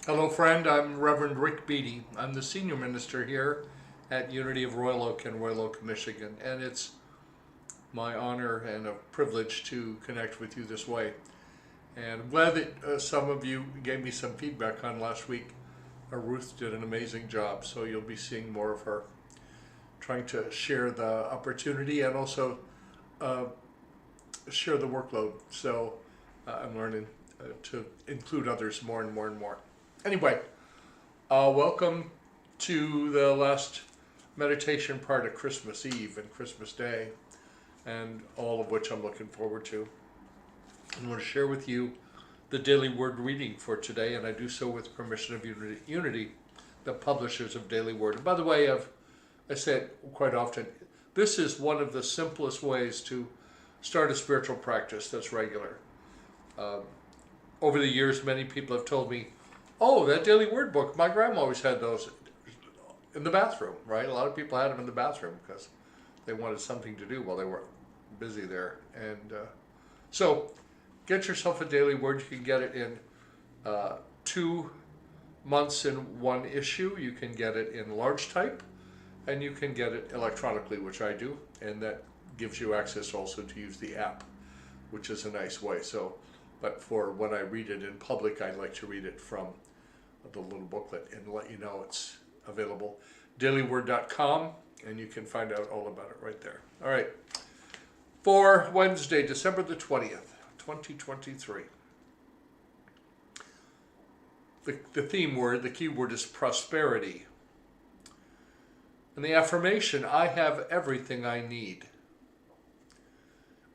Hello, friend. I'm Reverend Rick Beatty. I'm the senior minister here at Unity of Royal Oak in Royal Oak, Michigan, and it's my honor and a privilege to connect with you this way. And I'm glad that some of you gave me some feedback on last week. Ruth did an amazing job, so you'll be seeing more of her trying to share the opportunity and also uh, share the workload. So I'm learning to include others more and more and more. Anyway, welcome to the last meditation part of Christmas Eve and Christmas Day, and all of which I'm looking forward to. I want to share with you the daily word reading for today, and I do so with permission of Unity, the publishers of Daily Word. And by the way, I say it quite often, this is one of the simplest ways to start a spiritual practice that's regular. Over the years, many people have told me, oh, that daily word book, my grandma always had those in the bathroom, right? A lot of people had them in the bathroom because they wanted something to do while they were busy there. And so get yourself a daily word. You can get it in 2 months in one issue. You can get it in large type, and you can get it electronically, which I do, and that gives you access also to use the app, which is a nice way. So, but for when I read it in public, I like to read it from the little booklet and let you know it's available. dailyword.com, and you can find out all about it right there. All right. For Wednesday, December the 20th, 2023. The theme word, the key word is prosperity. And the affirmation, I have everything I need.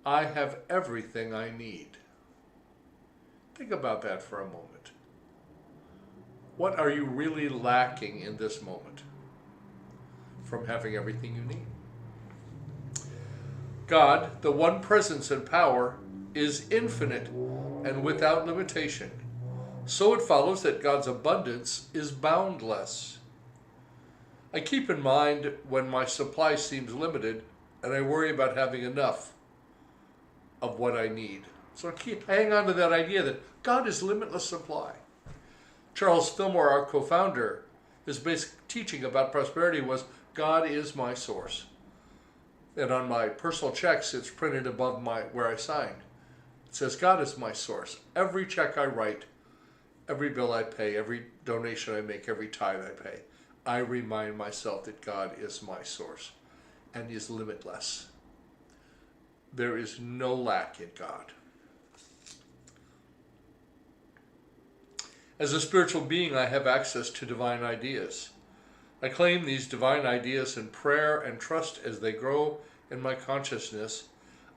I have everything I need. Think about that for a moment. What are you really lacking in this moment from having everything you need? God, the one presence and power, is infinite and without limitation. So it follows that God's abundance is boundless. I keep in mind when my supply seems limited and I worry about having enough of what I need. So hang on to that idea that God is limitless supply. Charles Fillmore, our co-founder, his basic teaching about prosperity was, God is my source. And on my personal checks, it's printed above where I signed. It says, God is my source. Every check I write, every bill I pay, every donation I make, every tithe I pay, I remind myself that God is my source and is limitless. There is no lack in God. As a spiritual being, I have access to divine ideas. I claim these divine ideas in prayer and trust as they grow in my consciousness,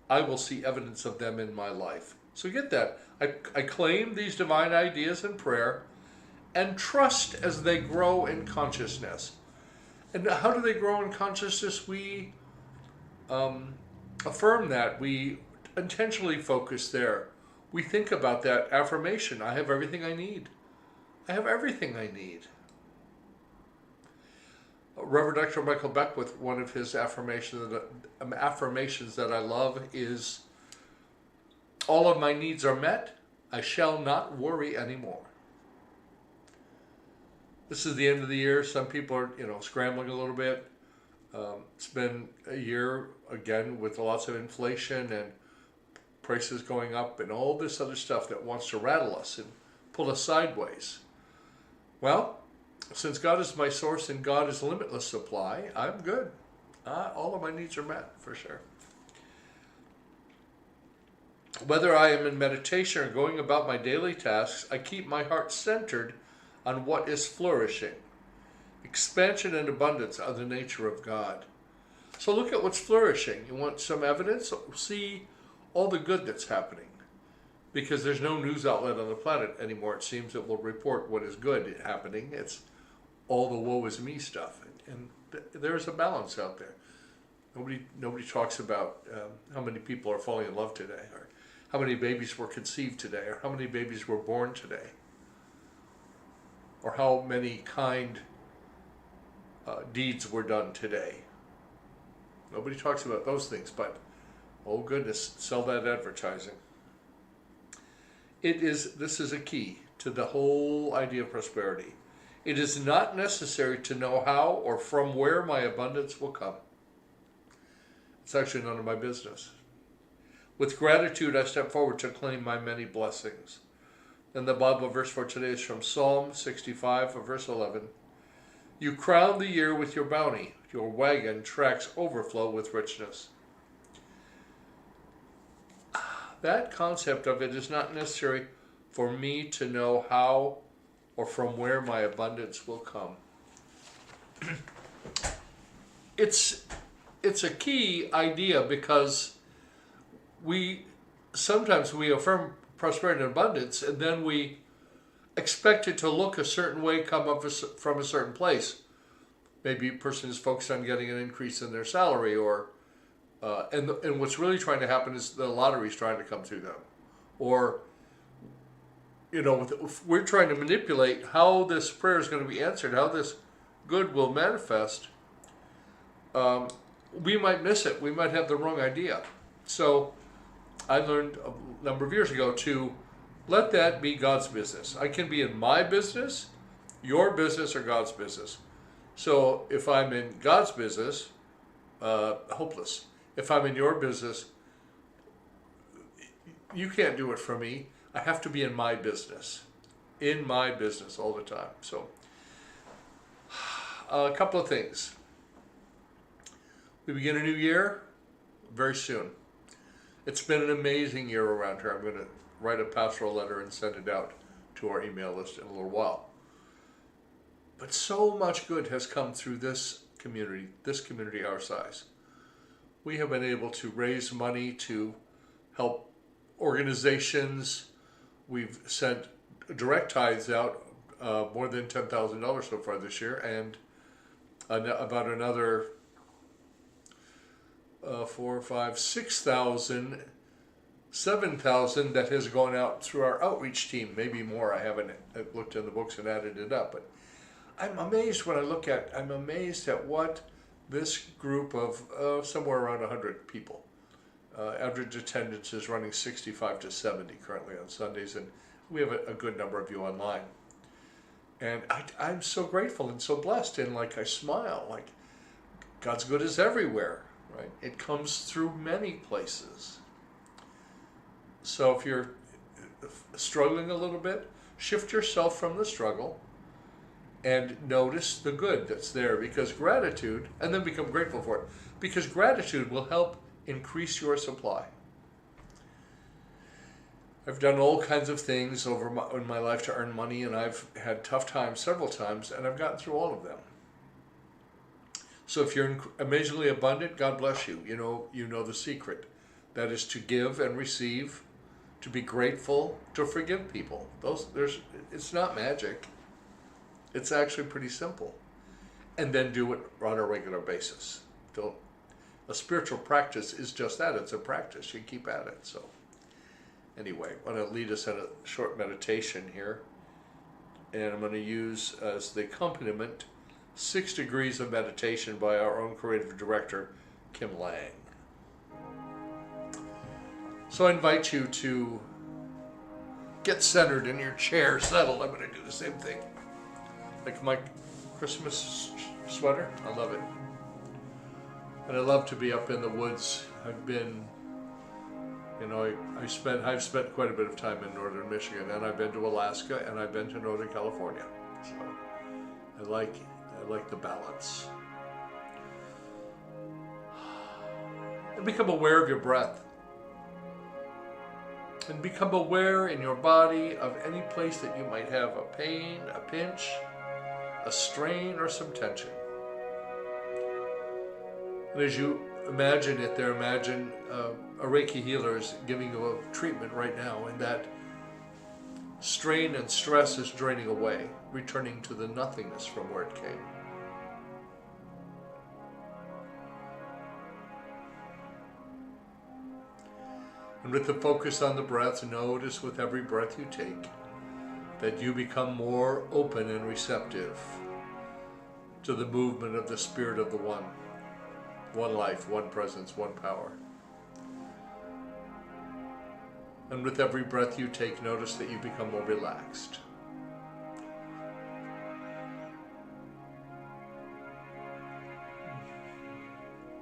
I will see evidence of them in my life. So get that. I claim these divine ideas in prayer and trust as they grow in consciousness. And how do they grow in consciousness? We affirm that. We intentionally focus there. We think about that affirmation. I have everything I need. I have everything I need. Reverend Dr. Michael Beckwith, one of his affirmations that I love is, all of my needs are met. I shall not worry anymore. This is the end of the year. Some people are, scrambling a little bit. It's been a year, again, with lots of inflation and prices going up and all this other stuff that wants to rattle us and pull us sideways. Well, since God is my source and God is limitless supply, I'm good. All of my needs are met, for sure. Whether I am in meditation or going about my daily tasks, I keep my heart centered on what is flourishing. Expansion and abundance are the nature of God. So look at what's flourishing. You want some evidence? See all the good that's happening. Because there's no news outlet on the planet anymore, it seems, that will report what is good happening. It's all the woe is me stuff. And there's a balance out there. Nobody talks about how many people are falling in love today, or how many babies were conceived today, or how many babies were born today, or how many kind deeds were done today. Nobody talks about those things, but oh goodness, sell that advertising. This is a key to the whole idea of prosperity. It is not necessary to know how or from where my abundance will come. It's actually none of my business. With gratitude, I step forward to claim my many blessings. And the Bible verse for today is from Psalm 65, verse 11. You crown the year with your bounty. Your wagon tracks overflow with richness. That concept of it is not necessary for me to know how or from where my abundance will come. It's a key idea because sometimes we affirm prosperity and abundance, and then we expect it to look a certain way, come up from a certain place. Maybe a person is focused on getting an increase in their salary, or and what's really trying to happen is the lottery's trying to come to them, or we're trying to manipulate how this prayer is going to be answered, how this good will manifest. We might miss it. We might have the wrong idea. So I learned a number of years ago to let that be God's business. I can be in my business, your business, or God's business. So if I'm in God's business, hopeless. If I'm in your business, you can't do it for me. I have to be in my business all the time. So a couple of things. We begin a new year very soon. It's been an amazing year around here. I'm going to write a pastoral letter and send it out to our email list in a little while. But so much good has come through this community our size. We have been able to raise money to help organizations. We've sent direct tithes out, more than $10,000 so far this year, and about another 4, 5, 6,000, 7,000 that has gone out through our outreach team, maybe more. I haven't looked in the books and added it up, but I'm amazed at what this group of somewhere around 100 people. Average attendance is running 65 to 70 currently on Sundays, and we have a good number of you online. And I'm so grateful and so blessed, and I smile, God's good is everywhere. Right? It comes through many places. So if you're struggling a little bit, shift yourself from the struggle and notice the good that's there, because gratitude, and then become grateful for it, because gratitude will help increase your supply. I've done all kinds of things in my life to earn money, and I've had tough times several times, and I've gotten through all of them. So if you're amazingly abundant, God bless you. You know the secret. That is to give and receive, to be grateful, to forgive people. It's not magic. It's actually pretty simple. And then do it on a regular basis. A spiritual practice is just that. It's a practice. You keep at it. So anyway, I want to lead us in a short meditation here. And I'm going to use as the accompaniment 6 Degrees of Meditation by our own creative director, Kim Lange. So I invite you to get centered in your chair, settled. I'm going to do the same thing. Like my Christmas sweater, I love it. And I love to be up in the woods. I've been, I've spent quite a bit of time in northern Michigan, and I've been to Alaska, and I've been to Northern California. So I like the balance. And become aware of your breath. And become aware in your body of any place that you might have a pain, a pinch, a strain, or some tension. And as you imagine it there, imagine a Reiki healer is giving you a treatment right now, and that strain and stress is draining away, returning to the nothingness from where it came. And with the focus on the breath, notice with every breath you take that you become more open and receptive to the movement of the Spirit of the One. One life, one presence, one power. And with every breath you take, notice that you become more relaxed.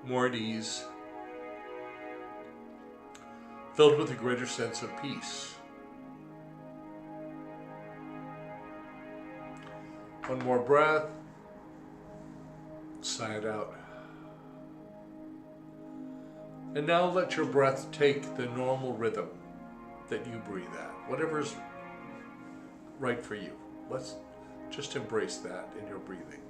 more at ease, filled with a greater sense of peace. One more breath, sigh it out. And now let your breath take the normal rhythm that you breathe at, whatever's right for you. Let's just embrace that in your breathing.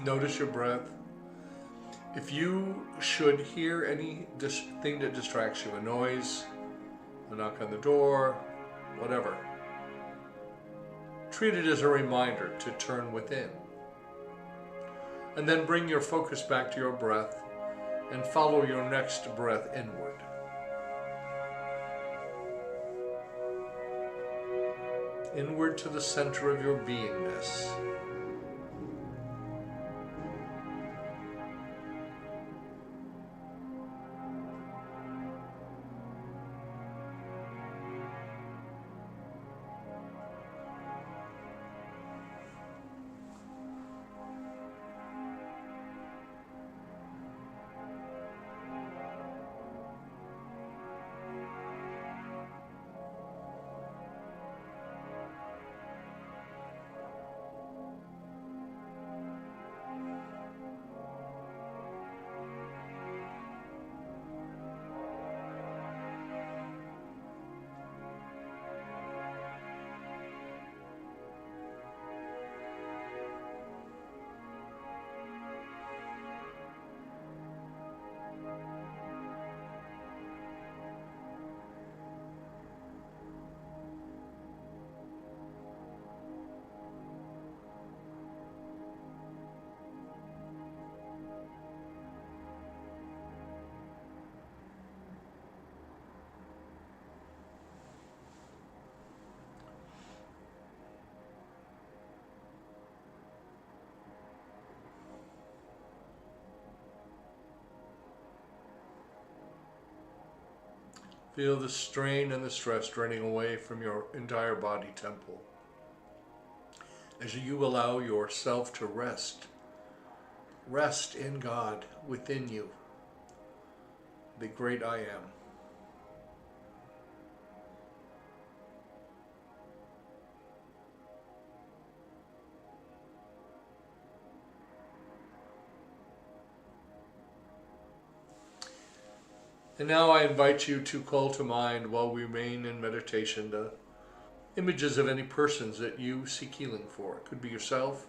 Notice your breath. If you should hear anything that distracts you, a noise, a knock on the door, whatever, treat it as a reminder to turn within. And then bring your focus back to your breath and follow your next breath inward. Inward to the center of your beingness. Feel the strain and the stress draining away from your entire body temple as you allow yourself to rest. Rest in God within you, the great I am. And now I invite you to call to mind, while we remain in meditation, the images of any persons that you seek healing for. It could be yourself,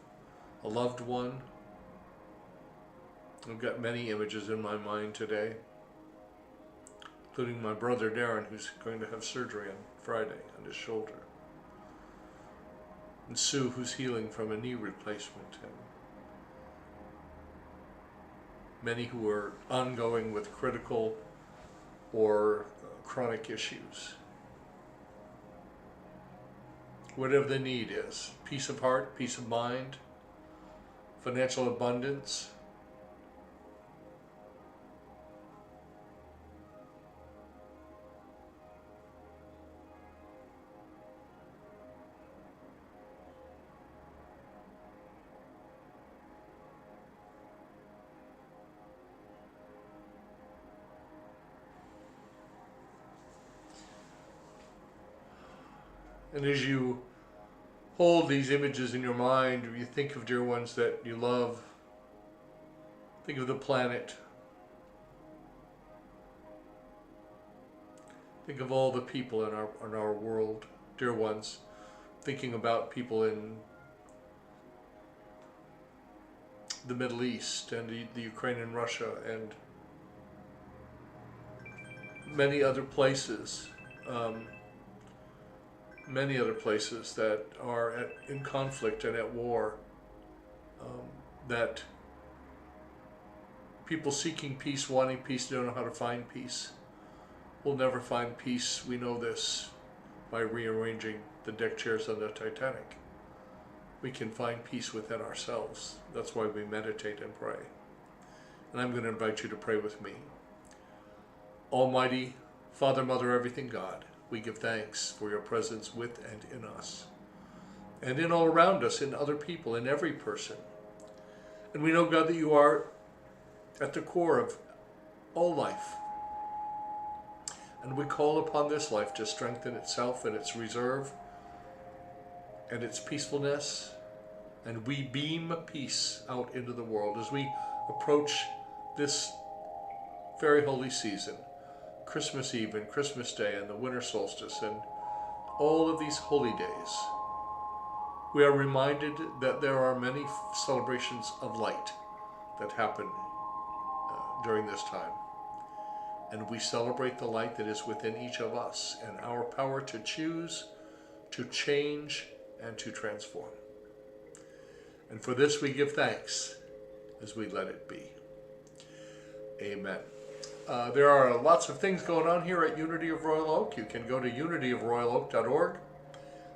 a loved one. I've got many images in my mind today, including my brother Darren, who's going to have surgery on Friday on his shoulder, and Sue, who's healing from a knee replacement, and many who are ongoing with critical or chronic issues. Whatever the need is, peace of heart, peace of mind, financial abundance, and as you hold these images in your mind, or you think of dear ones that you love, think of the planet, think of all the people in our world, dear ones, thinking about people in the Middle East and the Ukraine and Russia and many other places, that are in conflict and at war, that people seeking peace, wanting peace, don't know how to find peace. We'll never find peace, we know this, by rearranging the deck chairs on the Titanic. We can find peace within ourselves. That's why we meditate and pray. And I'm going to invite you to pray with me. Almighty Father, Mother, everything God, we give thanks for your presence with and in us, and in all around us, in other people, in every person. And we know, God, that you are at the core of all life. And we call upon this life to strengthen itself and its reserve and its peacefulness. And we beam peace out into the world as we approach this very holy season, Christmas Eve and Christmas Day and the winter solstice and all of these holy days. We are reminded that there are many celebrations of light that happen during this time. And we celebrate the light that is within each of us and our power to choose, to change, and to transform. And for this we give thanks as we let it be. Amen. There are lots of things going on here at Unity of Royal Oak. You can go to unityofroyaloak.org,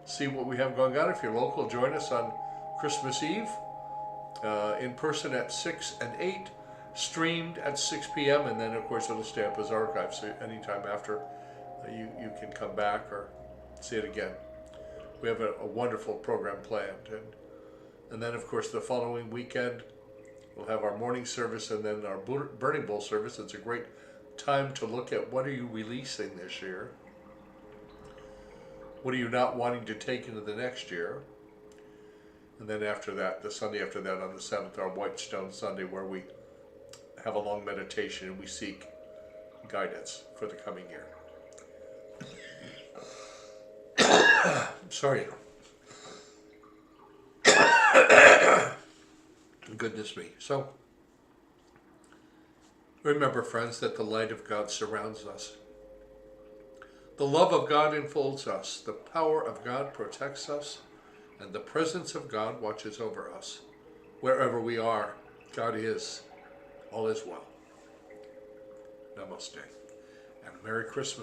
see what we have going on. If you're local, join us on Christmas Eve, in person at 6 and 8, streamed at 6 p.m., and then of course it'll stay up as archives, so anytime after you can come back or see it again. We have a wonderful program planned, and then of course the following weekend we'll have our morning service and then our Burning Bowl service. It's a great time to look at what are you releasing this year, what are you not wanting to take into the next year. And then after that, the Sunday after that, on the 7th, our White Stone Sunday, where we have a long meditation and we seek guidance for the coming year. Sorry. Goodness me. So, remember, friends, that the light of God surrounds us. The love of God enfolds us. The power of God protects us. And the presence of God watches over us. Wherever we are, God is. All is well. Namaste. And Merry Christmas.